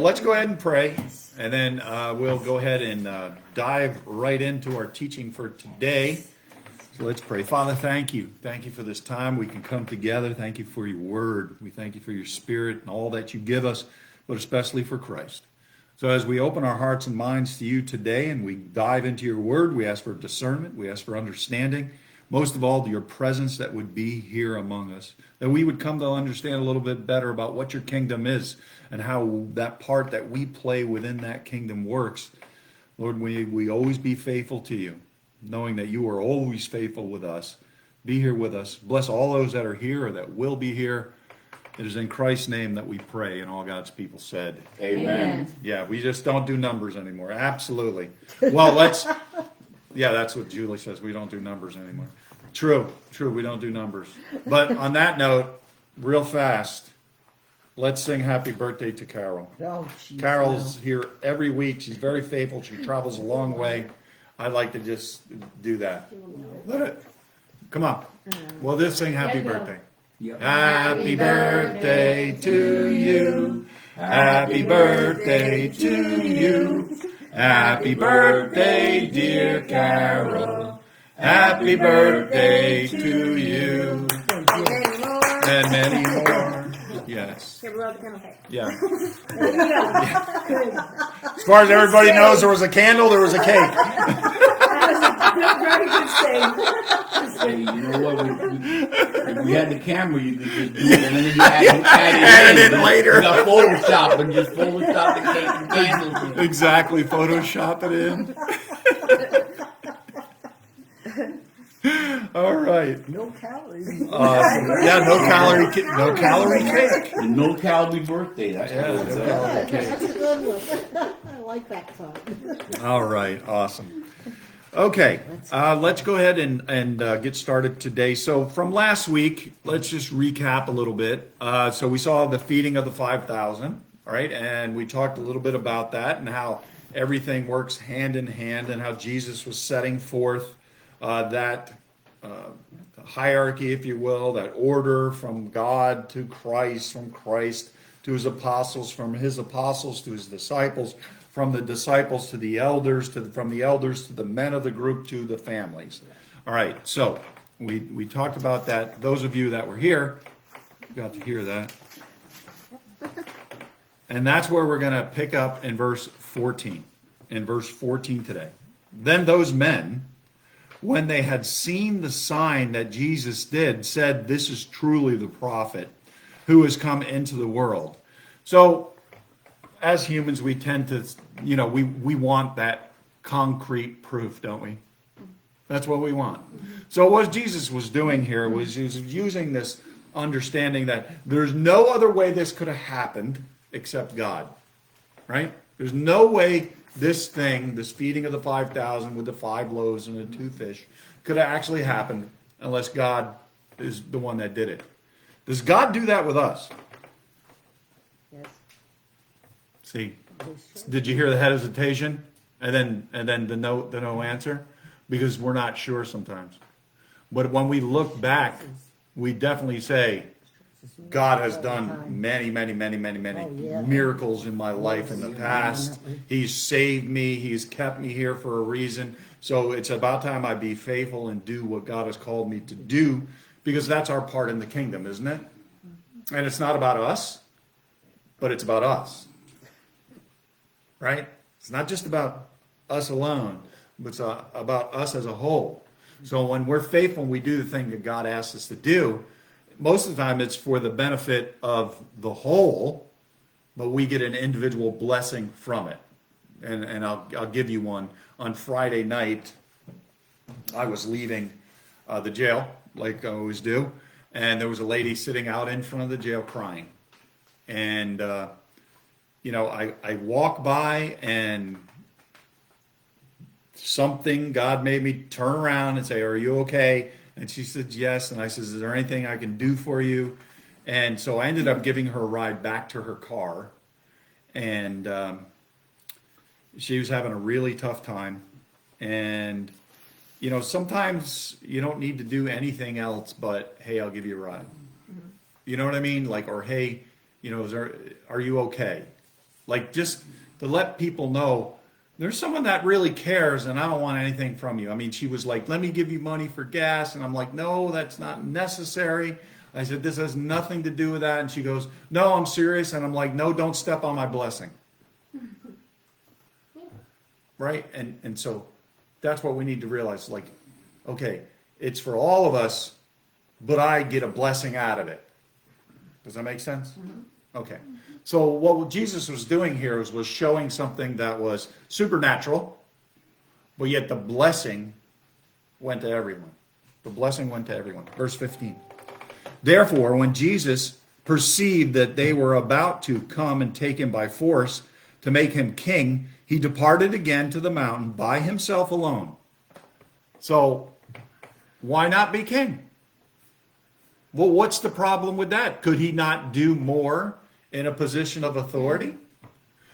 Let's go ahead and pray, and then we'll go ahead and dive right into our teaching for today. So let's pray. Father, thank you. Thank you for this time we can come together. Thank you for your word. We thank you for your spirit and all that you give us, but especially for Christ. So as we open our hearts and minds to you today and we dive into your word, we ask for discernment. We ask for understanding. Most of all, your presence that would be here among us, that we would come to understand a little bit better about what your kingdom is and how that part that we play within that kingdom works. Lord, we always be faithful to you, knowing that you are always faithful with us. Be here with us. Bless all those that are here or that will be here. It is in Christ's name that we pray, and all God's people said, Amen. Yeah, we just don't do numbers anymore. Absolutely. Well, yeah, that's what Julie says. We don't do numbers anymore. True, we don't do numbers. But on that note, real fast, let's sing happy birthday to Carol. Oh, geez, Carol's here every week. She's very faithful. She travels a long way. I'd like to just do that. Let it. Come on. We'll just sing happy birthday. Happy birthday to you. Happy birthday to you. Happy birthday, dear Carol. Happy birthday to you. And many more. Yes. Yeah. As far as everybody knows, there was a candle, there was a cake. Very good saying. You know what? If we had the camera, you could just do it, and then you add it in later. You got Photoshop and just Photoshop the cake and candles. Exactly, Photoshop it in. All right. No calories. Yeah, no calorie cake. And no calorie birthday. That's Yeah, what no it's calorie cake. That's a good one. I like that song. All right, awesome. Okay, let's go ahead and get started today. So from last week, let's just recap a little bit. So we saw the feeding of the 5,000, all right, and we talked a little bit about that and how everything works hand in hand and how Jesus was setting forth that hierarchy, if you will, that order from God to Christ, from Christ to his apostles, from his apostles to his disciples, from the disciples to the elders, from the elders to the men of the group to the families. All right, so we talked about that. Those of you that were here got to hear that. And that's where we're going to pick up in verse 14. In verse 14 today. Then those men, when they had seen the sign that Jesus did, said, "This is truly the prophet who has come into the world." So as humans, we tend to, we want that concrete proof, don't we? That's what we want. So what Jesus was doing here was he was using this understanding that there's no other way this could have happened except God, right? There's no way this feeding of the 5,000 with the 5 loaves and the 2 fish could have actually happened unless God is the one that did it. Does God do that with us? Yes. See, did you hear the hesitation and then the no answer? Because we're not sure sometimes. But when we look back, we definitely say, God has done many miracles in my life in the past. He's saved me. He's kept me here for a reason. So it's about time I be faithful and do what God has called me to do, because that's our part in the kingdom, isn't it? And it's not about us, but it's about us. Right? It's not just about us alone, but it's about us as a whole. So when we're faithful and we do the thing that God asks us to do, most of the time it's for the benefit of the whole, but we get an individual blessing from it. And I'll give you one. On Friday night, I was leaving the jail, like I always do, and there was a lady sitting out in front of the jail crying. And, I walk by and God made me turn around and say, "Are you okay?" And she said, "Yes." And I said, "Is there anything I can do for you?" And so I ended up giving her a ride back to her car. And she was having a really tough time. And, sometimes you don't need to do anything else but, "Hey, I'll give you a ride." You know what I mean? Like, or, "Hey, are you okay?" Like, just to let people know, there's someone that really cares and I don't want anything from you. I mean, she was like, let me give you money for gas. And I'm like, no, that's not necessary. I said, this has nothing to do with that. And she goes, no, I'm serious. And I'm like, no, don't step on my blessing. Right? And so that's what we need to realize. Like, okay, it's for all of us, but I get a blessing out of it. Does that make sense? Okay. So what Jesus was doing here was showing something that was supernatural, but yet the blessing went to everyone. The blessing went to everyone. Verse 15. Therefore, when Jesus perceived that they were about to come and take him by force to make him king, he departed again to the mountain by himself alone. So, why not be king? Well, what's the problem with that? Could he not do more in a position of authority?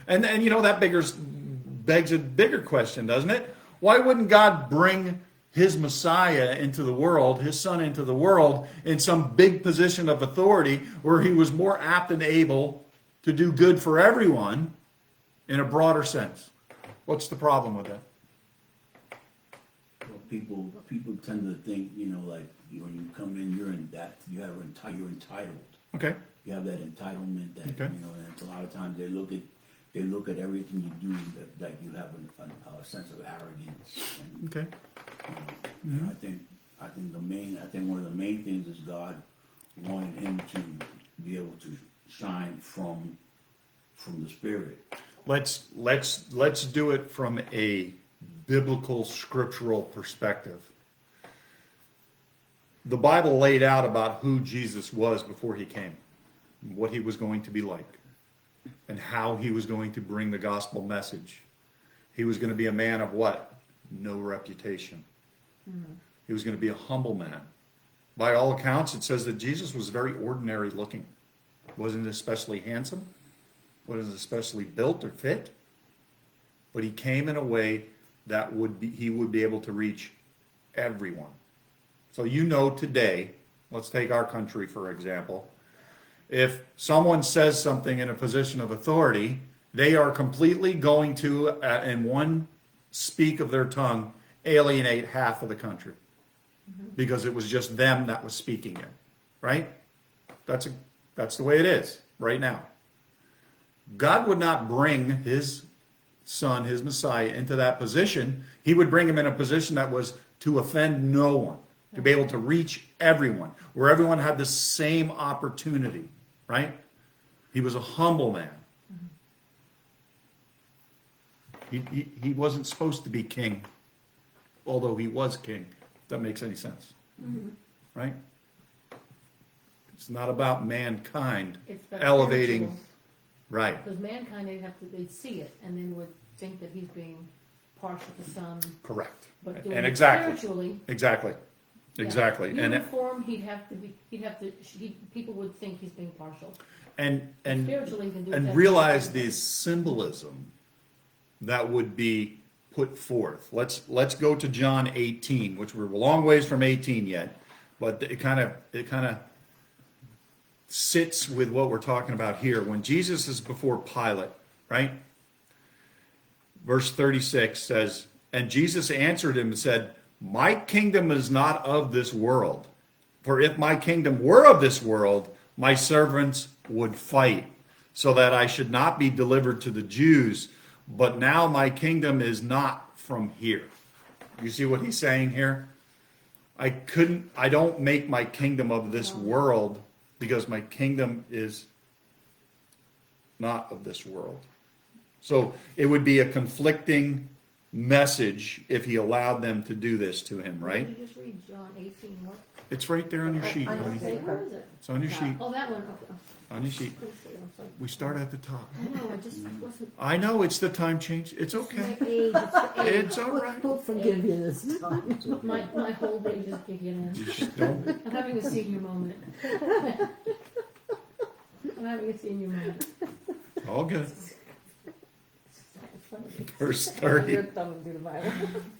And you know, that begs a bigger question, doesn't it? Why wouldn't God bring his Messiah into the world, his son into the world, in some big position of authority where he was more apt and able to do good for everyone in a broader sense? What's the problem with that? Well, people tend to think, you know, like when you come in, you're you're entitled. Okay. You have that entitlement that Okay. you know, and a lot of times they look at everything you do that you have a sense of arrogance. And, Okay. and I think one of the main things is God wanted him to be able to shine from the Spirit. Let's do it from a biblical scriptural perspective. The Bible laid out about who Jesus was before he came, what he was going to be like, and how he was going to bring the gospel message. He was going to be a man of what? No reputation. He was going to be a humble man. By all accounts, it says that Jesus was very ordinary looking. Wasn't especially handsome, wasn't especially built or fit, but he came in a way that he would be able to reach everyone. So you know today, let's take our country for example, if someone says something in a position of authority, they are completely going to, in one speak of their tongue, alienate half of the country. Because it was just them that was speaking it, right? That's the way it is right now. God would not bring his son, his Messiah, into that position. He would bring him in a position that was to offend no one, to be able to reach everyone, where everyone had the same opportunity, right? He was a humble man. He wasn't supposed to be king, although he was king. If that makes any sense, right? It's not about mankind It's about elevating, spiritual. right? Because mankind, they'd see it and then would think that he's being partial to some, Correct. but doing And it exactly, spiritually. exactly, yeah. exactly. Uniform, people would think he's being partial. And Spiritually, he can do and that. realize the symbolism that would be put forth. Let's go to John 18, which we're a long ways from 18 yet, but it kind of sits with what we're talking about here. When Jesus is before Pilate, right? Verse 36 says, and Jesus answered him and said, my kingdom is not of this world. For if my kingdom were of this world, my servants would fight, so that I should not be delivered to the Jews. But now my kingdom is not from here. You see what he's saying here? I don't make my kingdom of this world, because my kingdom is not of this world. So it would be a conflicting message if he allowed them to do this to him, right? Did you just read John 18? What? It's right there on your sheet, on honey. your Where is it? It's on your sheet. Oh, that one. Okay. On your sheet. Let's see, I'm sorry. We start at the top. I know, I just wasn't. I know it's the time change. It's okay. My age, it's age. It's all right. We'll forgive you this time. My whole day just kicking in. You just don't. I'm having a senior moment. I'm having a senior moment. All good. It's funny. Verse 30. You're thumbing through the Bible.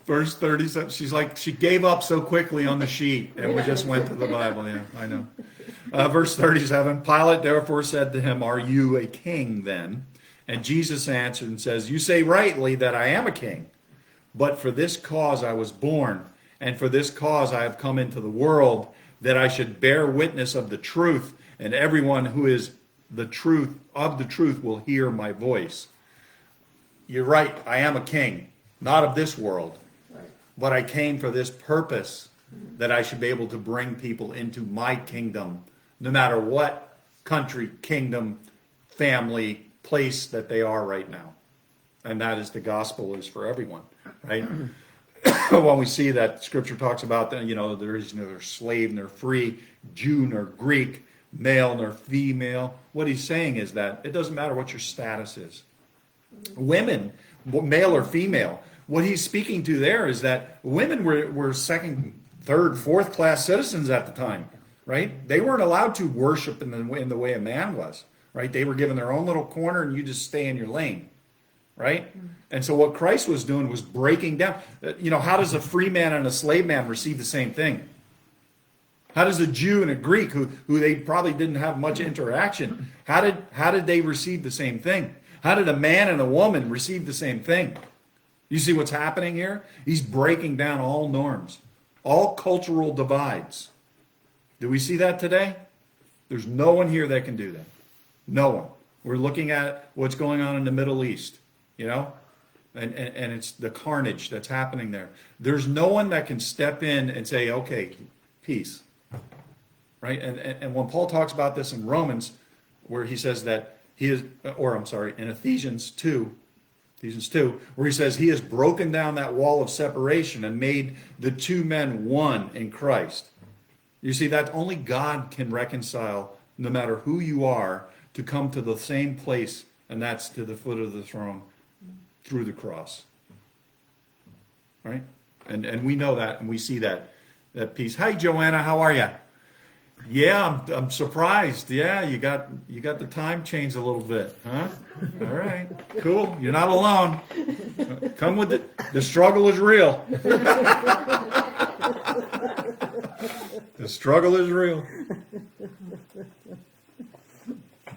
Verse 37. She's like, she gave up so quickly on the sheet, and we just went to the Bible. Yeah, I know. Verse 37. Pilate therefore said to him, are you a king then? And Jesus answered and says, you say rightly that I am a king, but for this cause I was born, and for this cause I have come into the world, that I should bear witness of the truth, and everyone who is the truth will hear my voice. You're right, I am a king, not of this world, Right. but I came for this purpose, that I should be able to bring people into my kingdom, no matter what country, kingdom, family, place that they are right now. And that is the gospel is for everyone, right? When we see that scripture talks about that, there is neither slave nor free, Jew nor Greek, male nor female. What he's saying is that it doesn't matter what your status is. Women, male or female, what he's speaking to there is that women were second, third, fourth class citizens at the time, right? They weren't allowed to worship in the way a man was, right? They were given their own little corner and you just stay in your lane, right? And so what Christ was doing was breaking down. How does a free man and a slave man receive the same thing? How does a Jew and a Greek, who they probably didn't have much interaction, how did they receive the same thing? How did a man and a woman receive the same thing? You see what's happening here? He's breaking down all norms, all cultural divides. Do we see that today? There's no one here that can do that. No one. We're looking at what's going on in the Middle East, and it's the carnage that's happening there. There's no one that can step in and say, okay, peace. Right? And when Paul talks about this in Romans, where he says that in Ephesians 2, where he says he has broken down that wall of separation and made the two men one in Christ. You see, that only God can reconcile, no matter who you are, to come to the same place, and that's to the foot of the throne through the cross. Right? And we know that, and we see that peace. Hi, Joanna, how are you? Yeah, I'm surprised. Yeah, you got the time changed a little bit, huh? All right, cool. You're not alone. Come with it. The struggle is real. The struggle is real.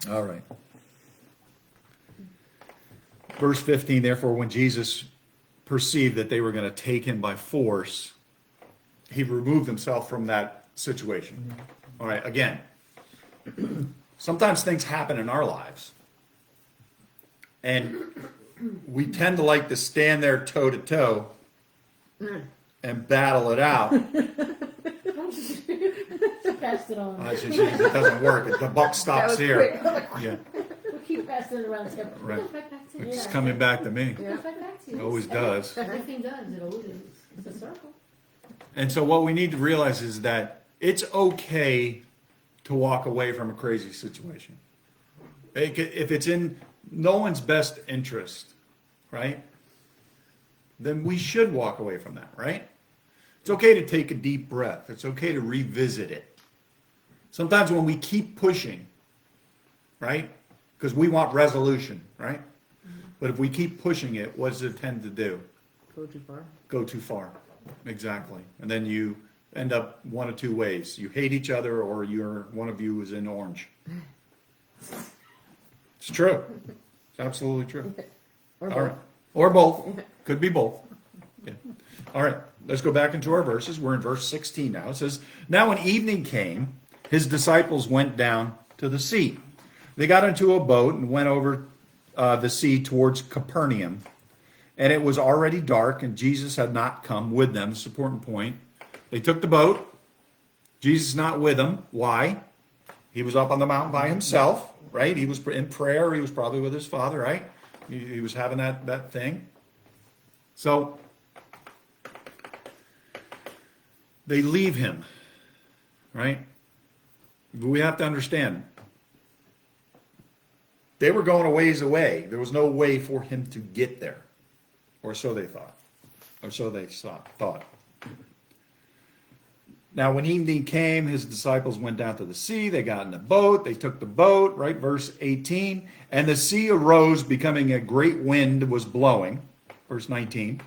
All right. Verse 15, therefore, when Jesus perceived that they were going to take him by force, he removed himself from that situation. All right, again, sometimes things happen in our lives, and we tend to like to stand there toe to toe and battle it out. Pass it on. It doesn't work. The buck stops here. Yeah, We'll keep passing it around. It's gonna- right. It goes right back to you. It's coming back to me. It goes right back to you. It always does. Everything does. It always is. It's a circle. And so what we need to realize is that it's okay to walk away from a crazy situation. If it's in no one's best interest, right? Then we should walk away from that, right? It's okay to take a deep breath. It's okay to revisit it. Sometimes when we keep pushing, right? Because we want resolution, right? But if we keep pushing it, what does it tend to do? Go too far. Go too far. Exactly. And then you end up one of two ways. You hate each other, or one of you is in orange. It's true. It's absolutely true. Or All right. Or both. Could be both. Yeah. All right. Let's go back into our verses. We're in verse 16 now. It says, now when evening came, his disciples went down to the sea. They got into a boat and went over the sea towards Capernaum. And it was already dark, and Jesus had not come with them. It's an important point. They took the boat. Jesus is not with them. Why? He was up on the mountain by himself, right? He was in prayer. He was probably with his Father, right? He was having that thing. So they leave him, right? But we have to understand, they were going a ways away. There was no way for him to get there. Or so they thought. Or so they thought. Now, when evening came, his disciples went down to the sea. They got in the boat. They took the boat, right? Verse 18. And the sea arose, becoming a great wind was blowing. Verse 19.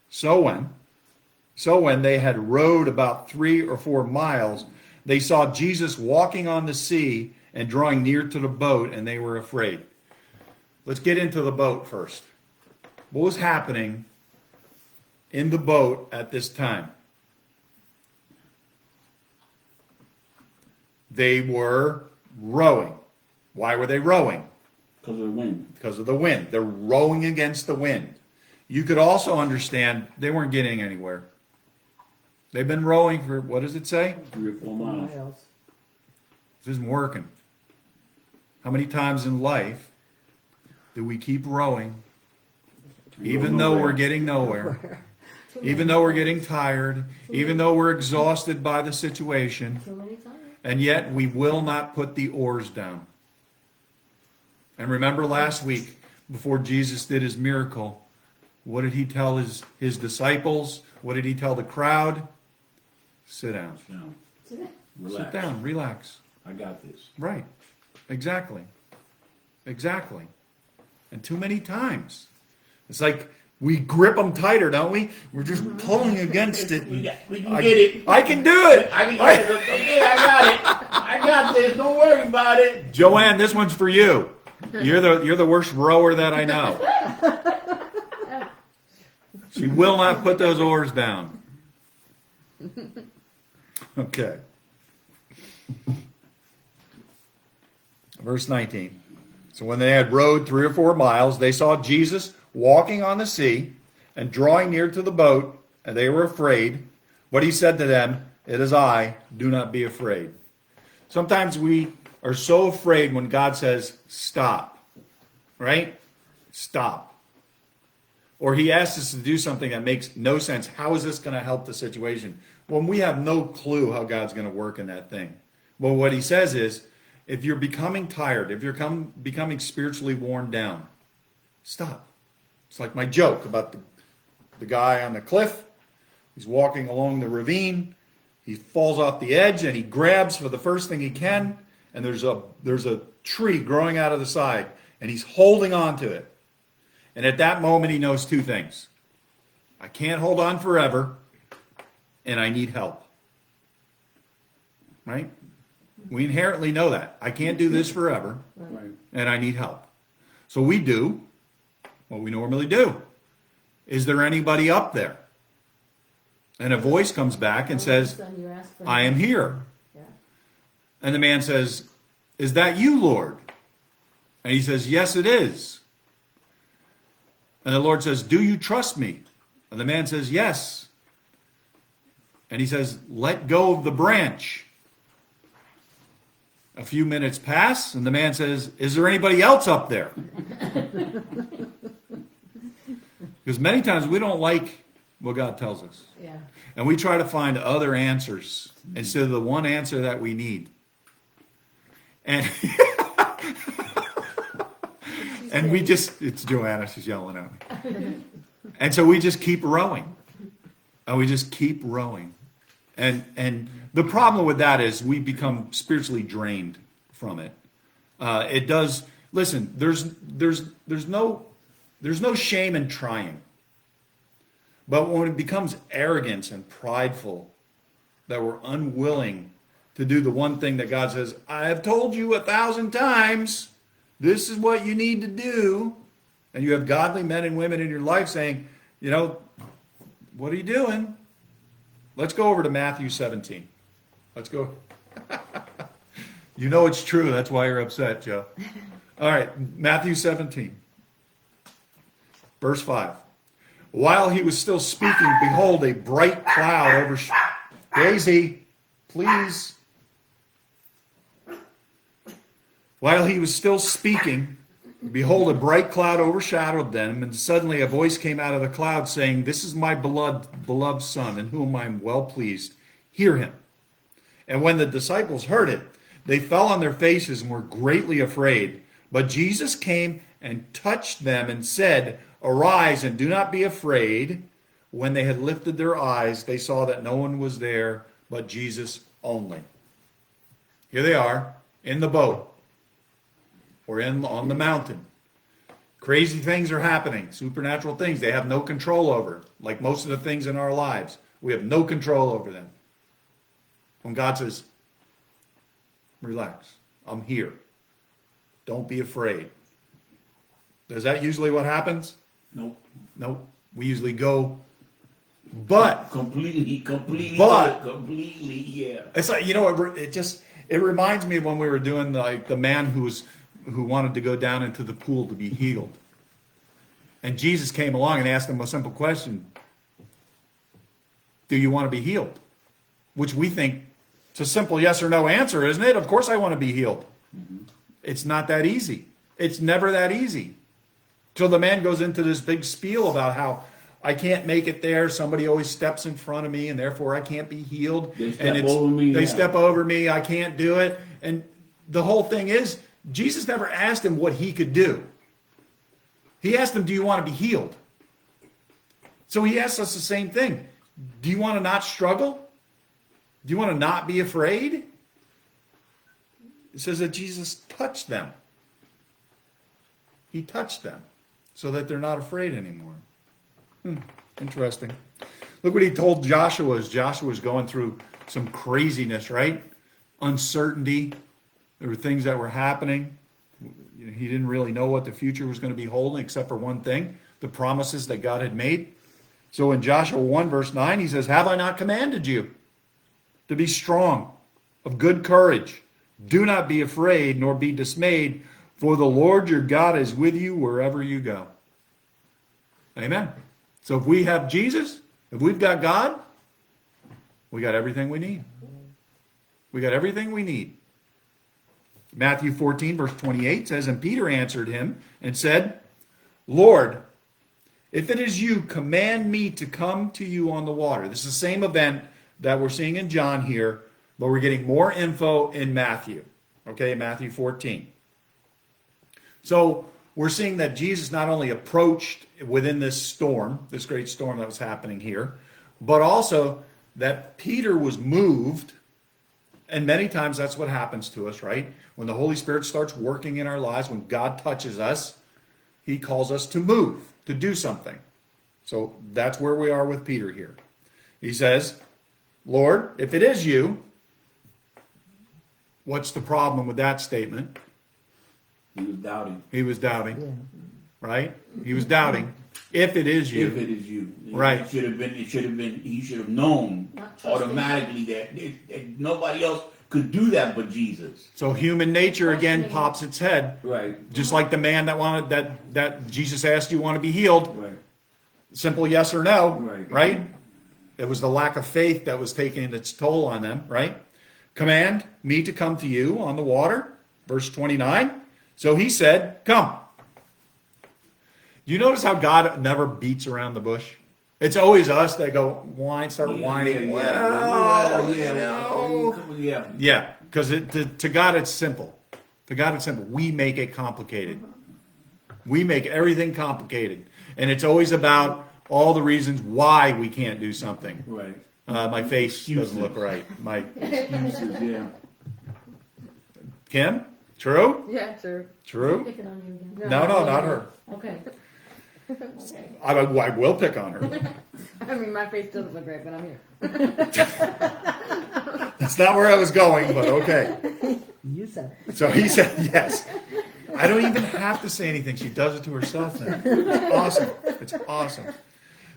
So when they had rowed about 3 or 4 miles, they saw Jesus walking on the sea and drawing near to the boat, and they were afraid. Let's get into the boat first. What was happening in the boat at this time? They were rowing. Why were they rowing? Because of the wind. Because of the wind. They're rowing against the wind. You could also understand they weren't getting anywhere. They've been rowing for, what does it say? 3 or 4 miles. This isn't working. How many times in life do we keep rowing, even though we're getting nowhere, even though we're getting tired, even though we're exhausted by the situation, Too many times. and yet we will not put the oars down? And remember last week, before Jesus did his miracle, what did he tell his disciples? What did he tell the crowd? Sit down. Now, relax. Sit down, relax. I got this. Right. Exactly. Exactly. And too many times. It's like we grip them tighter, don't we? We're just pulling against it. We can get it. I can do it. I got it. I got this. Don't worry about it. Joanne, this one's for you. You're the worst rower that I know. She will not put those oars down. Okay. Verse 19. So when they had rowed 3 or 4 miles, they saw Jesus walking on the sea and drawing near to the boat, and they were afraid. But he said to them, "It is I, do not be afraid." Sometimes we are so afraid when God says, stop, right? Stop. Or he asks us to do something that makes no sense. How is this going to help the situation? When we have no clue how God's going to work in that thing. Well, what he says is, if you're becoming tired, if you're becoming spiritually worn down, stop. It's like my joke about the guy on the cliff. He's walking along the ravine. He falls off the edge and he grabs for the first thing he can. And there's a tree growing out of the side. And he's holding on to it. And at that moment, he knows 2 things. I can't hold on forever, and I need help. Right? We inherently know that. I can't do this forever, Right. and I need help. So we do what we normally do. Is there anybody up there? And a voice comes back and says, Then you ask for I am here. Yeah. And the man says, is that you, Lord? And he says, yes, it is. And the Lord says, do you trust me? And the man says, yes. And he says, let go of the branch. A few minutes pass, and the man says, is there anybody else up there? Because many times we don't like what God tells us. Yeah. And we try to find other answers instead of the one answer that we need. And and we just, it's Joanna, she's yelling at me. And so we just keep rowing. And we just keep rowing. And the problem with that is we become spiritually drained from it. It does, listen, there's no shame in trying. But when it becomes arrogance and prideful, that we're unwilling to do the one thing that God says, I have told you 1,000 times, this is what you need to do. And you have godly men and women in your life saying, you know, what are you doing? Let's go over to Matthew 17. Let's go. You know it's true. That's why you're upset, Joe. All right, Matthew 17. Verse 5. While he was still speaking, behold, a bright cloud overshadowed. Daisy, please. While he was still speaking, behold, a bright cloud overshadowed them, and suddenly a voice came out of the cloud saying, this is my beloved Son, in whom I am well pleased. Hear him. And when the disciples heard it, they fell on their faces and were greatly afraid. But Jesus came and touched them and said, arise and do not be afraid. When they had lifted their eyes, they saw that no one was there but Jesus only. Here they are in the boat or on the mountain. Crazy things are happening, supernatural things they have no control over, like most of the things in our lives. We have no control over them. When God says, relax, I'm here. Don't be afraid. Is that usually what happens? Nope. Nope. We usually go, but Completely, yeah. it's like, it reminds me of when we were doing like the man who wanted to go down into the pool to be healed. And Jesus came along and asked him a simple question. Do you want to be healed? Which we think it's a simple yes or no answer, isn't it? Of course I want to be healed. Mm-hmm. It's not that easy. It's never that easy. So the man goes into this big spiel about how I can't make it there. Somebody always steps in front of me, and therefore I can't be healed. They step over me. I can't do it. And the whole thing is, Jesus never asked him what he could do. He asked him, do you want to be healed? So he asks us the same thing. Do you want to not struggle? Do you want to not be afraid? It says that Jesus touched them. He touched them so that they're not afraid anymore. Interesting. Look what he told Joshua as Joshua's going through some craziness, right? Uncertainty. There were things that were happening. He didn't really know what the future was going to be holding except for one thing, the promises that God had made. So in Joshua 1 verse 9, he says, have I not commanded you to be strong, of good courage? Do not be afraid, nor be dismayed, for the Lord your God is with you wherever you go. Amen. So if we have Jesus, if we've got God, we got everything we need. We got everything we need. Matthew 14 verse 28 says, and Peter answered him and said, Lord, if it is you, command me to come to you on the water. This is the same event that we're seeing in John here, but we're getting more info in Matthew. Okay, Matthew 14. So we're seeing that Jesus not only approached within this storm, this great storm that was happening here, but also that Peter was moved. And many times that's what happens to us, right? When the Holy Spirit starts working in our lives, when God touches us, he calls us to move, to do something. So that's where we are with Peter here. He says, Lord, if it is you, what's the problem with that statement? He was doubting. He was doubting, right? He was doubting. If it is you. If it is you. Right. It should have been, he should have known automatically that nobody else could do that but Jesus. So human nature again pops its head. Right. Just like the man that wanted, that Jesus asked, you want to be healed? Right. Simple yes or no, Right. right? It was the lack of faith that was taking its toll on them, right? Command me to come to you on the water, verse 29. So he said, come. You notice how God never beats around the bush? It's always us that go start whining. Yeah, because to God it's simple. To God it's simple. We make it complicated. We make everything complicated. And it's always about all the reasons why we can't do something. Right. My face doesn't look right. My Excuses, yeah. Kim? True? Yeah, sure. True? Picking on you again. No, not her. Okay. I will pick on her. I mean, my face doesn't look right, but I'm here. That's not where I was going, but okay. You said it. So he said yes. I don't even have to say anything. She does it to herself now. It's awesome. It's awesome.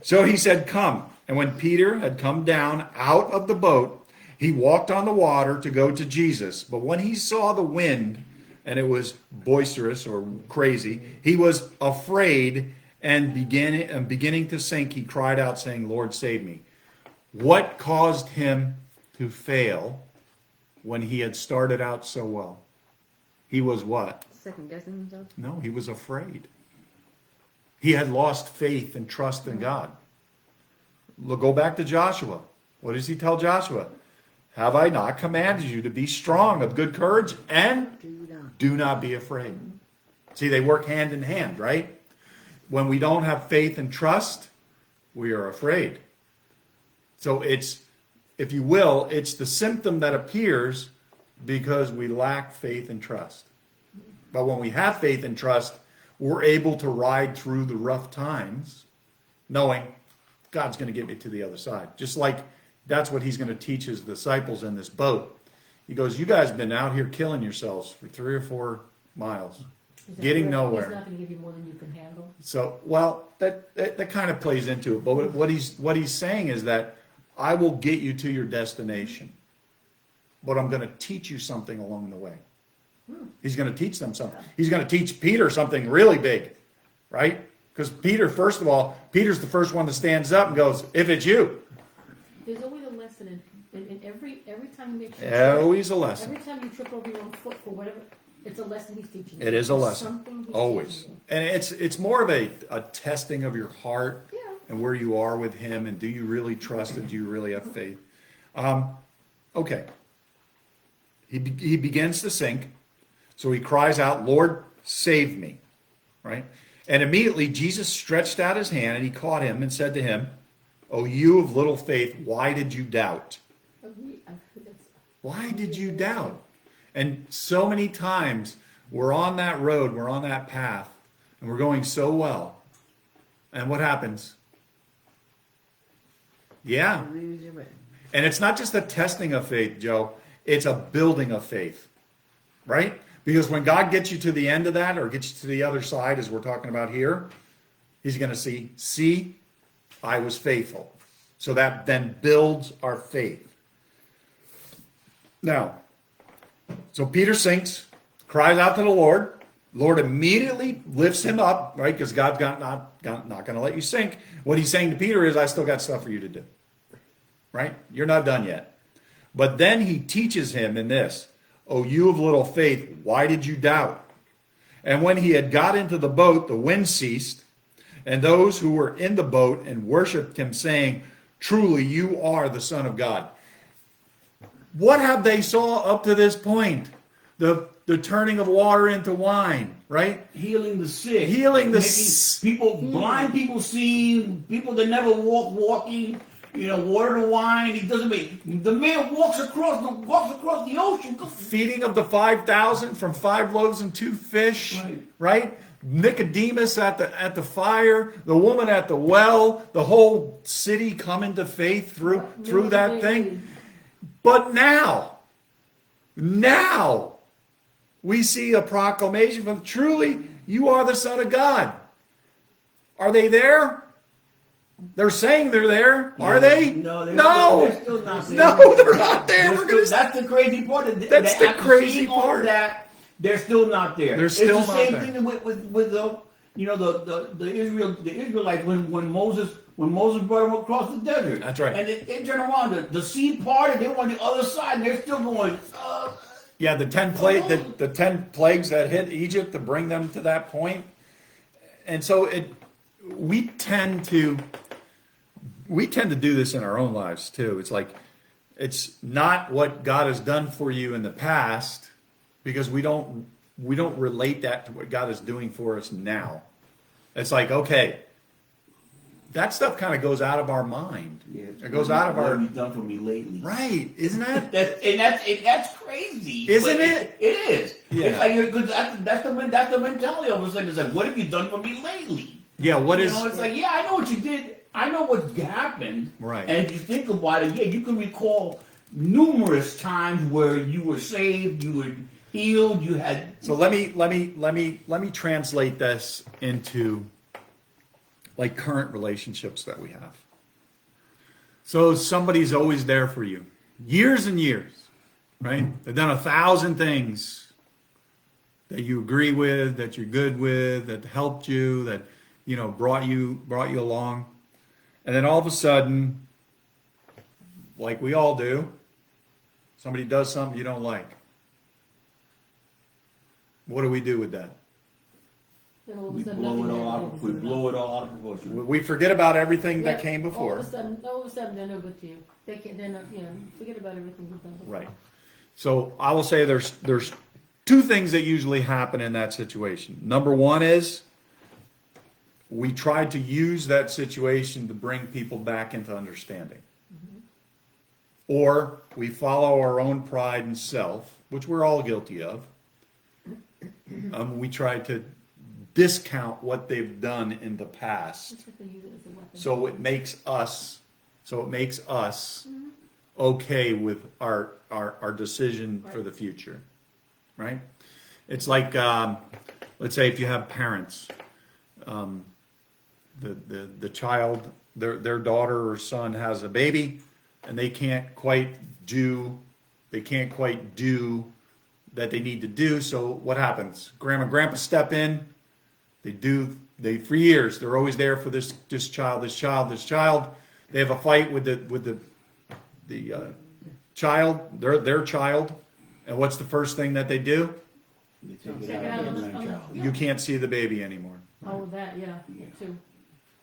So he said, come. And when Peter had come down out of the boat, he walked on the water to go to Jesus. But when he saw the wind, and it was boisterous or crazy, he was afraid and beginning to sink, he cried out saying, Lord, save me. What caused him to fail when he had started out so well? He was what? Second guessing himself. No, he was afraid. He had lost faith and trust in God. Look, go back to Joshua. What does he tell Joshua? Have I not commanded you to be strong, of good courage, and do not be afraid? See, they work hand in hand, right? When we don't have faith and trust, we are afraid. So it's, if you will, it's the symptom that appears because we lack faith and trust. But when we have faith and trust, we're able to ride through the rough times, knowing God's going to get me to the other side. Just like that's what he's going to teach his disciples in this boat. He goes, you guys have been out here killing yourselves for 3 or 4 miles. He's not Getting gonna- nowhere. He's not gonna give you more than you can handle. So, well, that kind of plays into it. But what he's saying is that I will get you to your destination, but I'm going to teach you something along the way. He's going to teach them something. He's going to teach Peter something really big, right? Because Peter, first of all, Peter's the first one that stands up and goes, "If it's you." There's always a lesson in every time you make. Always a lesson. Every time you trip over your own foot for whatever, it's a lesson he's teaching you. It is a There's lesson. something he's Always. teaching you. And it's more of a testing of your heart Yeah. and where you are with him, and do you really trust and do you really have faith? Okay. He begins to sink, so he cries out, "Lord, save me," right? And immediately Jesus stretched out his hand and he caught him and said to him, "O you of little faith, why did you doubt?" Why did you doubt? And so many times we're on that road, we're on that path, and we're going so well. And what happens? Yeah. Lose your way. And it's not just a testing of faith, Joe. It's a building of faith, right? Because when God gets you to the end of that, or gets you to the other side, as we're talking about here, he's going to see, I was faithful. So that then builds our faith. Now, so Peter sinks, cries out to the Lord. Lord immediately lifts him up, right? Because God's not going to let you sink. What he's saying to Peter is, I still got stuff for you to do, right? You're not done yet. But then he teaches him in this, "O you of little faith, why did you doubt?" And when he had got into the boat, the wind ceased, and those who were in the boat and worshipped him, saying, "Truly you are the Son of God." What have they saw up to this point? The turning of water into wine, right? Healing the sick. Healing the making people, blind people seeing, people that never walking, water to wine. He doesn't make, the man walks across the ocean. Feeding of the 5,000 from 5 loaves and 2 fish, right? Nicodemus at the fire, the woman at the well, the whole city coming to faith through that thing. But now, we see a proclamation from, "Truly, you are the Son of God." Are they there? They're saying they're there. Are they? No, they're still not there. No, they're not there. That's the crazy part. That's the After crazy seeing all part. That, they're still not there. They're still it's the not same there. thing with the Israelites when Moses brought them across the desert. That's right. And they turn around. The sea parted. They were on the other side. And they're still going. Yeah, the 10 plagues that hit Egypt to bring them to that point. And so we tend to do this in our own lives too. It's like, it's not what God has done for you in the past, because we don't relate that to what God is doing for us now. It's like, okay, that stuff kind of goes out of our mind. Yeah, it goes out of what our, have you done for me lately? right? Isn't that? That's crazy. Isn't But it? It is. Yeah. It's like, cause that's the mentality of us. It's like, what have you done for me lately? Yeah. What is? It's like, yeah, I know what you did. I know what happened. Right. And if you think about it, yeah, you can recall numerous times where you were saved, you were healed, you had. So let me translate this into like current relationships that we have. So somebody's always there for you, years and years, right? They've done 1,000 things that you agree with, that you're good with, that helped you, that brought you along, and then all of a sudden, like we all do, somebody does something you don't like. What do we do with that? Then all of a We sudden, blow nothing it all there out. is. We blow it all out of proportion. We forget about everything that Yeah, came before. All of a sudden, they're no good to you. They can't. They're not. Forget about everything you've done before. Right. So I will say there's 2 things that usually happen in that situation. Number one is we try to use that situation to bring people back into understanding. Or we follow our own pride and self, which we're all guilty of. We try to discount what they've done in the past. It's like they use it as a weapon. So it makes us okay with our decision for the future, right? It's like, let's say if you have parents, the child, their daughter or son has a baby, and they can't quite do that they need to do. So what happens? Grandma and grandpa step in. They for years they're always there for this child. They have a fight with the child, their child, and what's the first thing that they do? They take Take it it out out of of the the- grandchild. You can't see the baby anymore. Oh, that, yeah, too.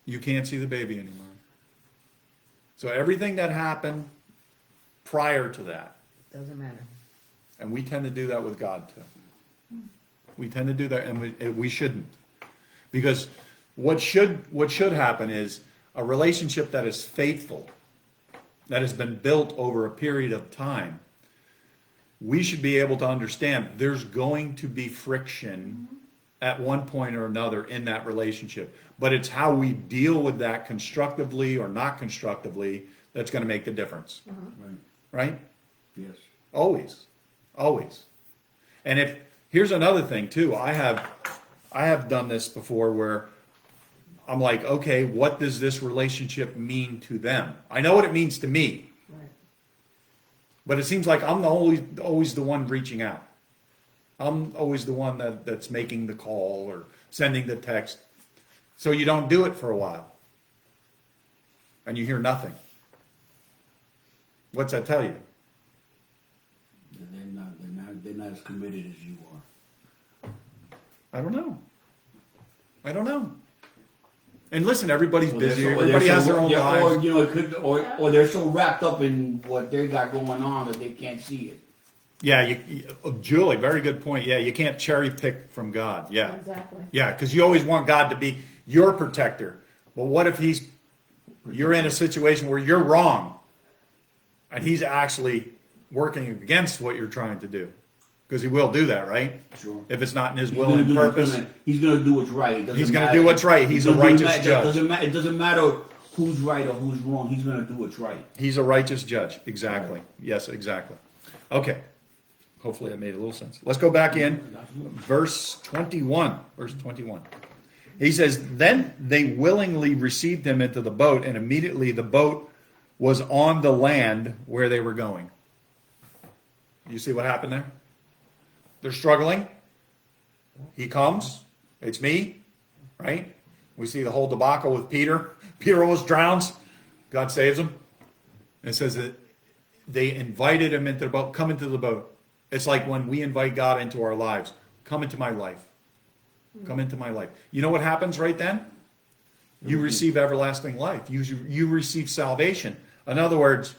You can't see the baby anymore. So everything that happened prior to that, Doesn't matter. and we tend to do that with God too. We tend to do that, and we shouldn't, because what should happen is a relationship that is faithful, that has been built over a period of time. We should be able to understand there's going to be friction at one point or another in that relationship, but it's how we deal with that constructively or not constructively that's going to make the difference, Right, right? yes. Always, always. And here's another thing too. I have done this before where I'm like, okay, what does this relationship mean to them? I know what it means to me, Right. but it seems like I'm always the one reaching out. I'm always the one that's making the call or sending the text. So you don't do it for a while, and you hear nothing. What's that tell you? They're not as committed as you are. I don't know. And listen, everybody's Or they're busy. so- or Everybody they're has so- their own yeah, lives. Or, you know, it could, or they're so wrapped up in what they got going on that they can't see it. Yeah, Julie, very good point. Yeah, you can't cherry pick from God. Yeah, Exactly. yeah, because you always want God to be your protector. But what if you're in a situation where you're wrong, and He's actually working against what you're trying to do? Because He will do that, right? Sure. If it's not in His He's will gonna and do what's purpose. he's gonna do what's right. It doesn't He's gonna matter. do what's right. He's a It doesn't righteous matter- judge. It doesn't matter who's right or who's wrong. He's gonna do what's right. He's a righteous judge. Exactly. Yes, exactly. Okay. Hopefully that made a little sense. Let's go back in. Verse 21. Verse 21. He says, Then they willingly received him into the boat, and immediately the boat was on the land where they were going. You see what happened there? They're struggling. He comes. It's me. Right? We see the whole debacle with Peter. Peter almost drowns. God saves him. And it says that they invited him into the boat. Come into the boat. It's like when we invite God into our lives. Come into my life. Come into my life. You know what happens right then? You receive everlasting life. You receive salvation. In other words,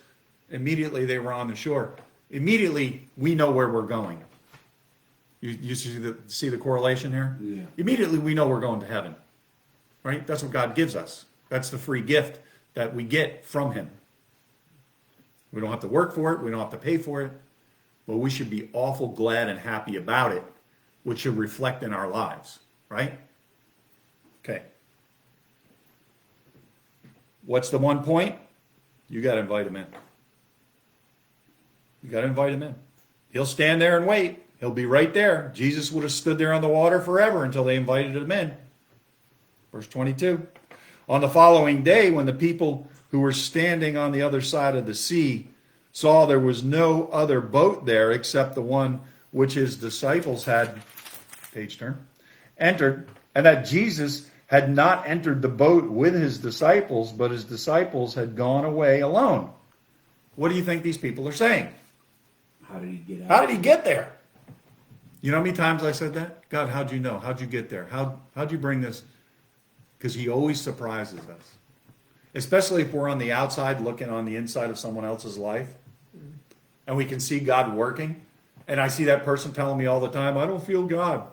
immediately they were on the shore. Immediately we know where we're going. You see the correlation here? Yeah. Immediately we know we're going to heaven. Right? That's what God gives us. That's the free gift that we get from Him. We don't have to work for it. We don't have to pay for it. But we should be awful glad and happy about it, which should reflect in our lives. Right? Okay. What's the one point? You got to invite him in. You got to invite him in. He'll stand there and wait. He'll be right there. Jesus would have stood there on the water forever until they invited him in. Verse 22. On the following day, when the people who were standing on the other side of the sea saw there was no other boat there except the one which his disciples had, page turn, entered, and that Jesus had not entered the boat with his disciples, but his disciples had gone away alone. What do you think these people are saying? How did he get out? How did he get there? You know how many times I said that? God, how'd you know? How'd you get there? How'd you bring this? Because He always surprises us. Especially if we're on the outside looking on the inside of someone else's life. And we can see God working. And I see that person telling me all the time, I don't feel God.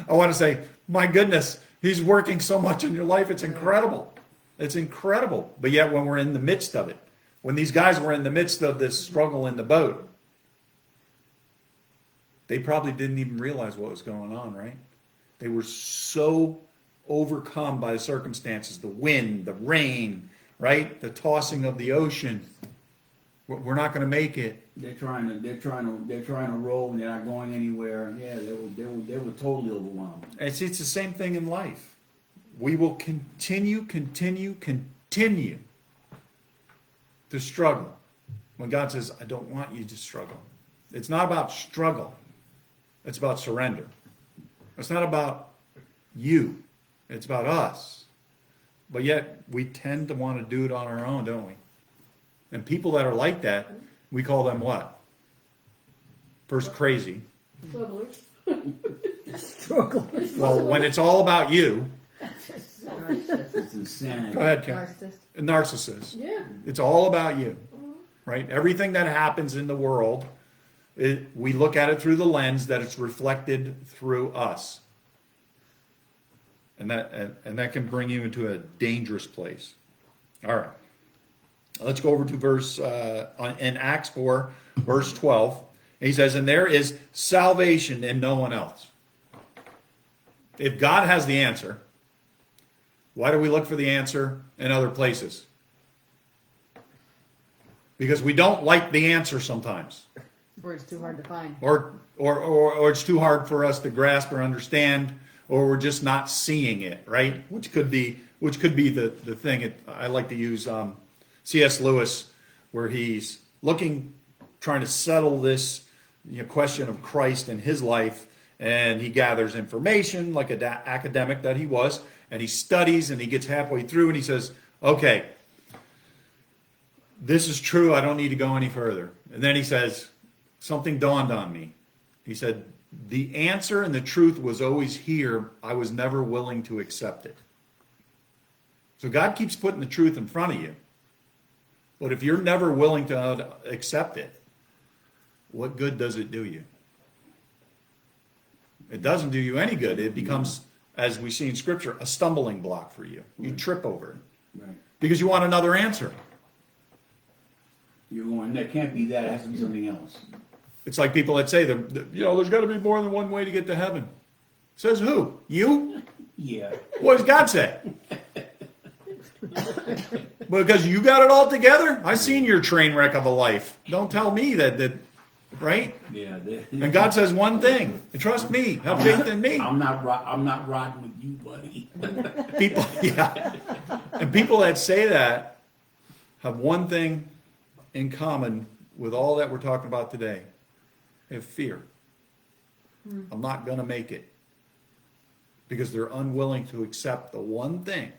I want to say, my goodness, He's working so much in your life. It's incredible. It's incredible. But yet when we're in the midst of it, when these guys were in the midst of this struggle in the boat, they probably didn't even realize what was going on, right? They were so overcome by the circumstances, the wind, the rain, right? The tossing of the ocean. We're not going to make it. They're trying to roll and they're not going anywhere. Yeah, they were totally overwhelmed. It's the same thing in life. We will continue to struggle when God says, I don't want you to struggle. It's not about struggle. It's about surrender. It's not about you. It's about us. But yet we tend to want to do it on our own, don't we? And people that are like that, we call them what? First, crazy. Strugglers. Struggle. Well, when it's all about you, Narcissist. It's insanity. go ahead, Ken. Narcissist. Narcissist. Yeah. It's all about you, right? Everything that happens in the world, we look at it through the lens that it's reflected through us. And that can bring you into a dangerous place. All right. Let's go over to verse in Acts 4, verse 12. He says, and there is salvation in no one else. If God has the answer, why do we look for the answer in other places? Because we don't like the answer sometimes. Or it's too hard to find. Or it's too hard for us to grasp or understand, or we're just not seeing it, right? Which could be the thing. I like to use C.S. Lewis, where he's trying to settle this question of Christ in his life, and he gathers information like an academic that he was, and he studies, and he gets halfway through, and he says, okay, this is true, I don't need to go any further. And then he says, something dawned on me. He said, the answer and the truth was always here, I was never willing to accept it. So God keeps putting the truth in front of you. But if you're never willing to accept it, what good does it do you? It doesn't do you any good. It becomes, as we see in Scripture, a stumbling block for you. You trip over it. Right. Because you want another answer. You're going, that can't be that, it has to be something else. It's like people that say, there's got to be more than one way to get to heaven. Says who? You? Yeah. What does God say? Because you got it all together? I've seen your train wreck of a life. Don't tell me that right? Yeah. And God says one thing. Trust me. Have faith in me. I'm not riding with you, buddy. People, yeah. And people that say that have one thing in common with all that we're talking about today. They have fear. I'm not going to make it. Because they're unwilling to accept the one thing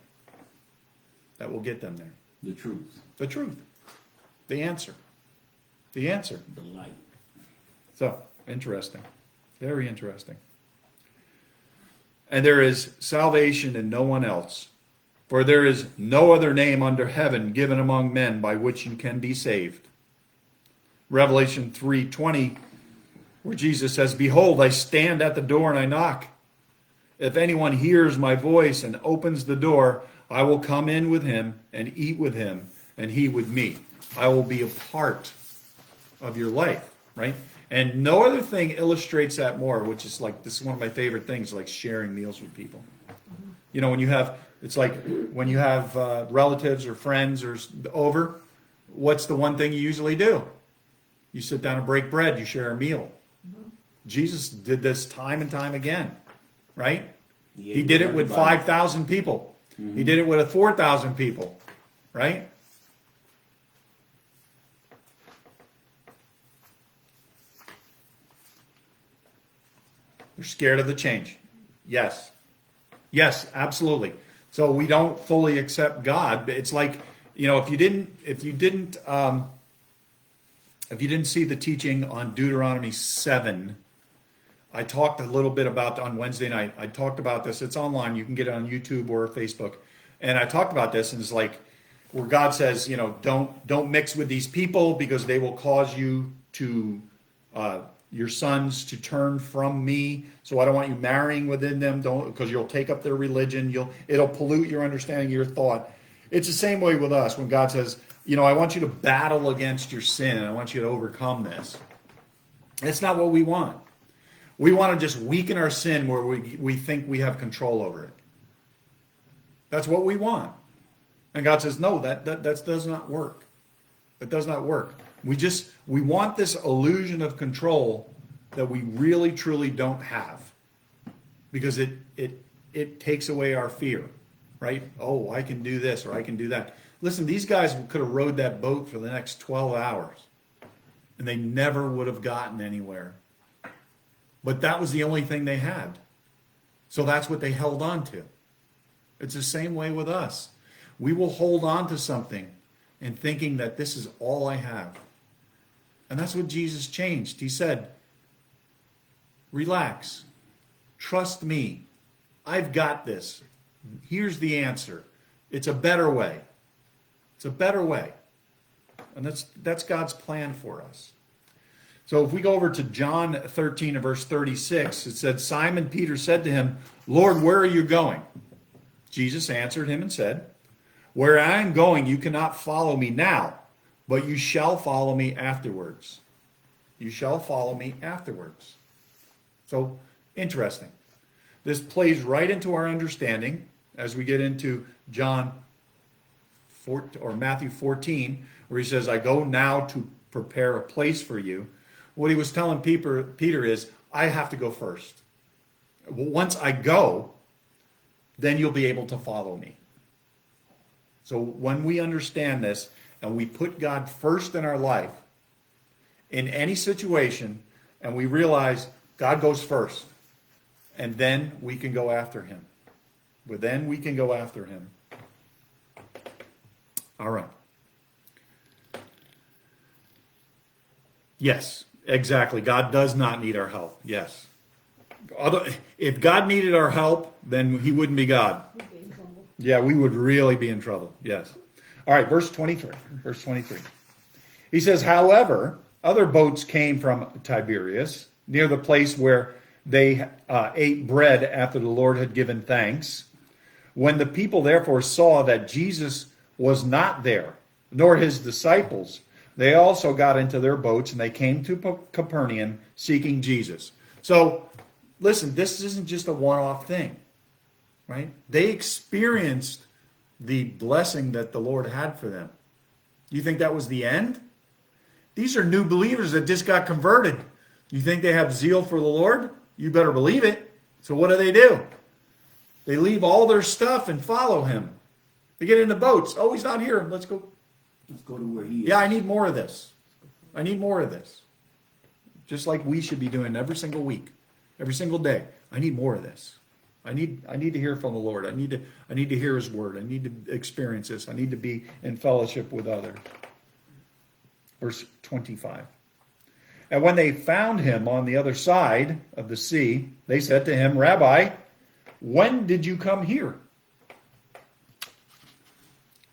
that will get them there. The truth. The truth. The answer. The answer. The light. So, interesting. Very interesting. And there is salvation in no one else. For there is no other name under heaven given among men by which you can be saved. Revelation 3:20, where Jesus says, behold, I stand at the door and I knock. If anyone hears my voice and opens the door, I will come in with him and eat with him and he with me. I will be a part of your life, right? And no other thing illustrates that more, which is like, this is one of my favorite things, like sharing meals with people. When you have, it's like when you have relatives or friends or over, what's the one thing you usually do? You sit down and break bread, you share a meal. Jesus did this time and time again, right? He did it with 5,000 people. He did it with 4,000 people, right? They're scared of the change. Yes. Yes, absolutely. So we don't fully accept God. It's like, if you didn't see the teaching on Deuteronomy 7, I talked a little bit about on Wednesday night. I talked about this. It's online. You can get it on YouTube or Facebook. And I talked about this, and it's like where God says, don't mix with these people because they will cause you to your sons to turn from me. So I don't want you marrying within them. Don't, because you'll take up their religion. It'll pollute your understanding, your thought. It's the same way with us when God says, I want you to battle against your sin. I want you to overcome this. That's not what we want. We want to just weaken our sin where we think we have control over it. That's what we want. And God says, no, that does not work. It does not work. We want this illusion of control that we really truly don't have. Because it takes away our fear, right? Oh, I can do this or I can do that. Listen, these guys could have rowed that boat for the next 12 hours and they never would have gotten anywhere. But that was the only thing they had. So that's what they held on to. It's the same way with us. We will hold on to something and thinking that this is all I have. And that's what Jesus changed. He said, relax, trust me. I've got this. Here's the answer. It's a better way. It's a better way. And that's God's plan for us. So if we go over to John 13 and verse 36, it said, Simon Peter said to him, Lord, where are you going? Jesus answered him and said, where I am going, you cannot follow me now, but you shall follow me afterwards. You shall follow me afterwards. So, interesting. This plays right into our understanding as we get into Matthew 14, where he says, I go now to prepare a place for you. What he was telling Peter is, I have to go first. Once I go, then you'll be able to follow me. So when we understand this and we put God first in our life, in any situation, and we realize God goes first, and then we can go after him. But then we can go after him. All right. Yes, exactly. God does not need our help. Yes. If God needed our help, then he wouldn't be God. We'd be in trouble. Yeah, we would really be in trouble. Yes. All right, verse 23. Verse 23. He says, however, other boats came from Tiberias, near the place where they ate bread after the Lord had given thanks. When the people therefore saw that Jesus was not there, nor his disciples, they also got into their boats and they came to Capernaum seeking Jesus. So, listen, this isn't just a one-off thing, right? They experienced the blessing that the Lord had for them. You think that was the end? These are new believers that just got converted. You think they have zeal for the Lord? You better believe it. So what do? They leave all their stuff and follow him. They get in the boats. Oh, he's not here. Let's go. Let's go to where he is. Yeah, I need more of this. I need more of this. Just like we should be doing every single week, every single day. I need more of this. I need to hear from the Lord. I need to hear his word. I need to experience this. I need to be in fellowship with others. Verse 25. And when they found him on the other side of the sea, they said to him, Rabbi, when did you come here?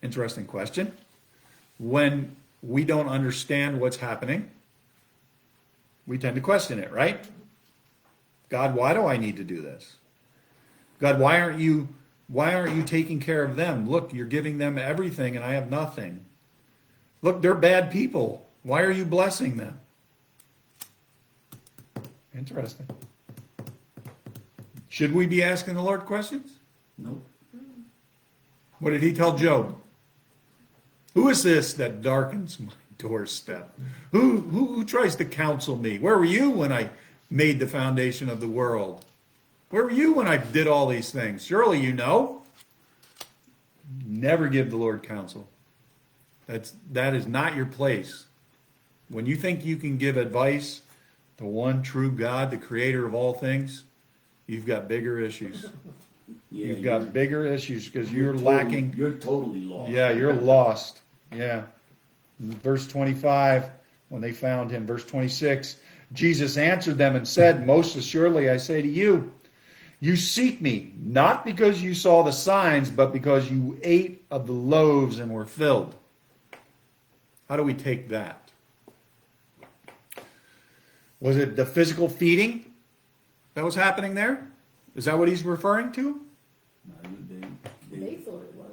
Interesting question. When we don't understand what's happening, we tend to question it, right? God, why do I need to do this? God, why aren't you taking care of them? Look, you're giving them everything and I have nothing. Look, they're bad people. Why are you blessing them? Interesting. Should we be asking the Lord questions? Nope. What did he tell Job? Who is this that darkens my doorstep? Who tries to counsel me? Where were you when I made the foundation of the world? Where were you when I did all these things? Surely you know. Never give the Lord counsel. That is not your place. When you think you can give advice to one true God, the creator of all things, you've got bigger issues. Yeah, You've got bigger issues because you're totally- lacking. You're totally lost. Yeah, you're lost. Yeah. Verse 25, when they found him. Verse 26, Jesus answered them and said, most assuredly I say to you, you seek me, not because you saw the signs, but because you ate of the loaves and were filled. How do we take that? Was it the physical feeding that was happening there? Is that what he's referring to? No, They thought it was.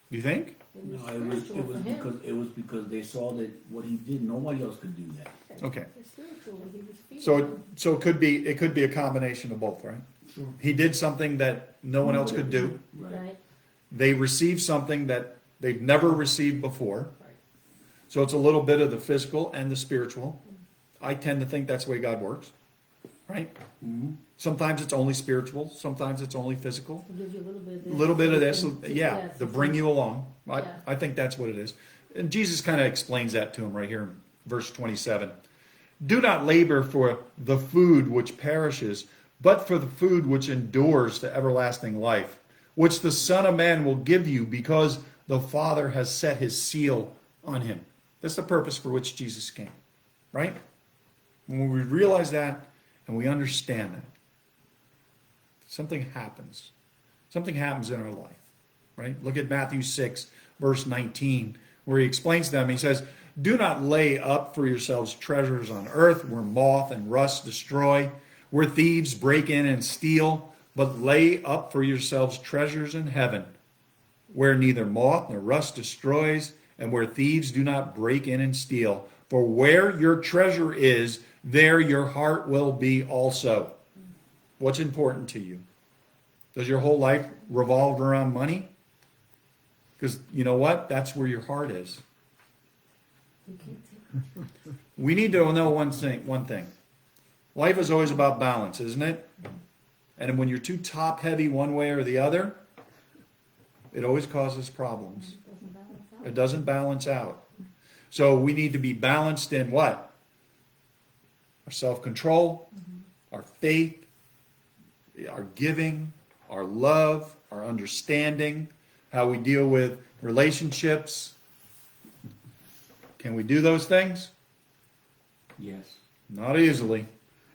You think? It was no, it was spiritual for him. because they saw that what he did, nobody else could do that. Okay. It's spiritual, he was feeding So them. it could be a combination of both, right? Sure. He did something that no one else could do. Right. Right. They received something that they've never received before. Right. So it's a little bit of the physical and the spiritual. I tend to think that's the way God works, right? Sometimes it's only spiritual, sometimes it's only physical. It gives you a little bit of this. A little bit of this, and- yeah, to bring you along. Yeah. I think that's what it is. And Jesus kind of explains that to him right here in verse 27. Do not labor for the food which perishes, but for the food which endures to everlasting life, which the Son of Man will give you, because the Father has set his seal on him. That's the purpose for which Jesus came, right? When we realize that and we understand that, something happens. Something happens in our life, right? Look at Matthew 6, verse 19, where he explains to them, he says, do not lay up for yourselves treasures on earth where moth and rust destroy, where thieves break in and steal, but lay up for yourselves treasures in heaven, where neither moth nor rust destroys, and where thieves do not break in and steal. For where your treasure is, there your heart will be also. What's important to you? Does your whole life revolve around money? Because you know what? That's where your heart is. You can't take- We need to know one thing. Life is always about balance, isn't it? And when you're too top heavy one way or the other, it always causes problems. Doesn't balance out. It doesn't balance out. So we need to be balanced in what? Our self-control, our faith, our giving, our love, our understanding, how we deal with relationships. Can we do those things? Yes. Not easily.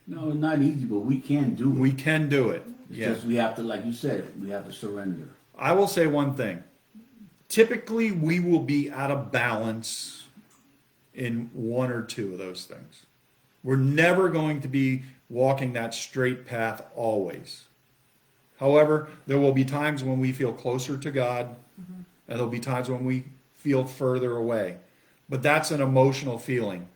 No, not easy, but we can do it. We can do it. It's Yeah. just we have to, like you said, we have to surrender. I will say one thing. Typically, we will be out of balance in one or two of those things. We're never going to be walking that straight path always. However, there will be times when we feel closer to God, and there'll be times when we feel further away. But that's an emotional feeling.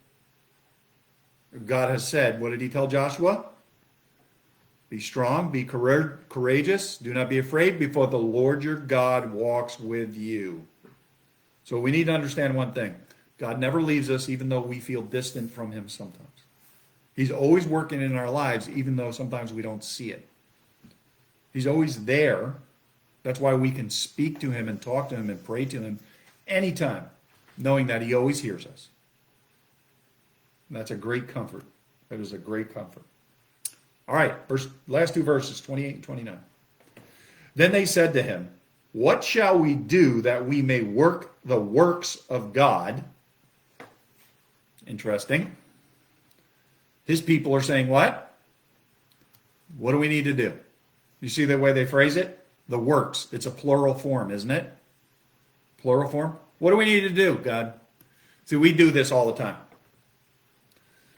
God has said, what did he tell Joshua? Be strong, be courageous, do not be afraid, before the Lord your God walks with you. So we need to understand one thing. God never leaves us, even though we feel distant from him sometimes. He's always working in our lives, even though sometimes we don't see it. He's always there. That's why we can speak to him and talk to him and pray to him anytime, knowing that he always hears us. And that's a great comfort. That is a great comfort. All right, last two verses, 28 and 29. Then they said to him, what shall we do that we may work the works of God? Interesting. His people are saying what? What do we need to do? You see the way they phrase it? The works. It's a plural form, isn't it? Plural form. What do we need to do, God? See, we do this all the time.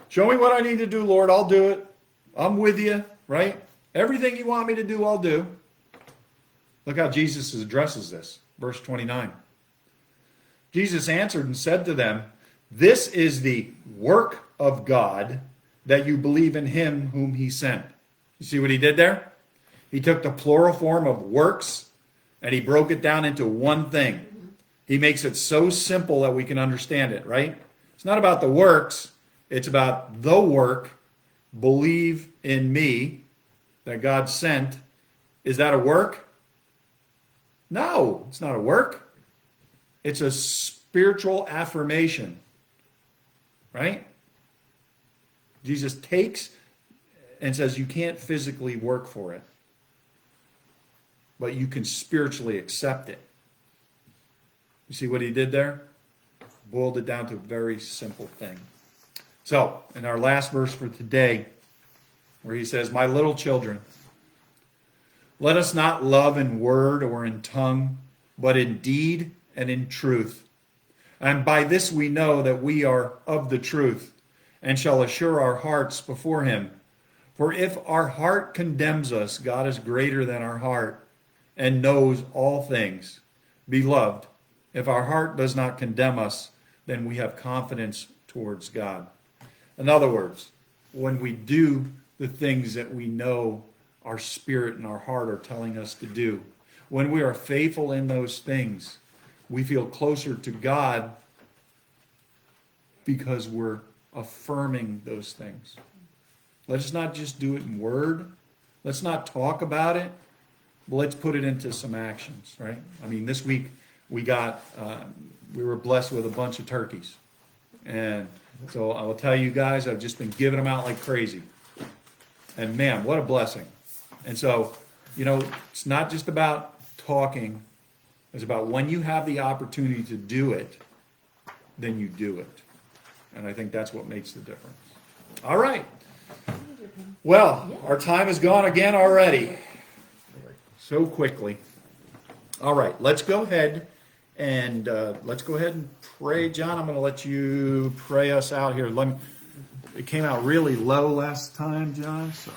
Show me what I need to do, Lord. I'll do it. I'm with you, right? Everything you want me to do, I'll do. Look how Jesus addresses this. Verse 29. Jesus answered and said to them, this is the work of God, that you believe in him whom he sent. You see what he did there? He took the plural form of works and he broke it down into one thing. He makes it so simple that we can understand it, right? It's not about the works. It's about the work. Believe in me that God sent. Is that a work? No, it's not a work. It's a spiritual affirmation, right? Jesus takes and says you can't physically work for it, but you can spiritually accept it. You see what he did there? Boiled it down to a very simple thing. So, in our last verse for today, where he says, my little children, let us not love in word or in tongue, but in deed and in truth. And by this we know that we are of the truth, and shall assure our hearts before him. For if our heart condemns us, God is greater than our heart, and knows all things. Beloved, if our heart does not condemn us, then we have confidence towards God. In other words, when we do the things that we know our spirit and our heart are telling us to do, when we are faithful in those things, we feel closer to God because we're affirming those things. Let's not just do it in word. Let's not talk about it. But let's put it into some actions, right? I mean, this week we were blessed with a bunch of turkeys. And so I will tell you guys, I've just been giving them out like crazy. And man, what a blessing. And so, it's not just about talking. It's about when you have the opportunity to do it, then you do it. And I think that's what makes the difference. All right. Well, our time is gone again already. So quickly. All right, let's go ahead and pray. John, I'm going to let you pray us out here. It came out really low last time, John. So.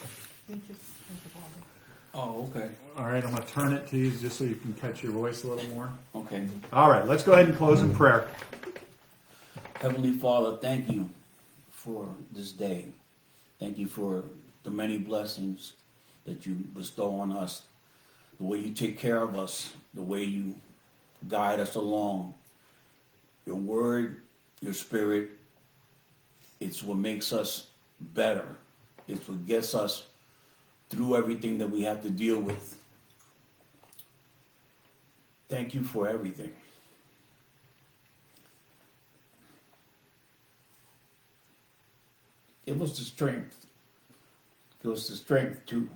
Oh, okay. All right, I'm going to turn it to you just so you can catch your voice a little more. Okay. All right, let's go ahead and close in prayer. Heavenly Father, thank you for this day. Thank you for the many blessings that you bestow on us, the way you take care of us, the way you guide us along. Your word, your spirit, it's what makes us better. It's what gets us through everything that we have to deal with. Thank you for everything. Give us the strength. Give us the strength to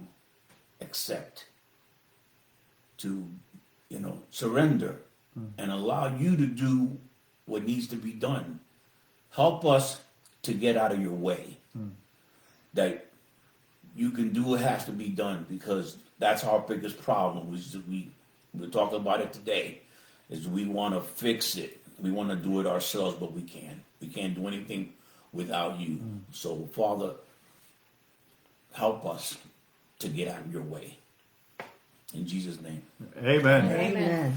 accept, to, surrender, and allow you to do what needs to be done. Help us to get out of your way. That you can do what has to be done, because that's our biggest problem. We're talking about it today, is we want to fix it. We want to do it ourselves, but we can't. We can't do anything without you. So, Father, help us to get out of your way. In Jesus' name. Amen. Amen.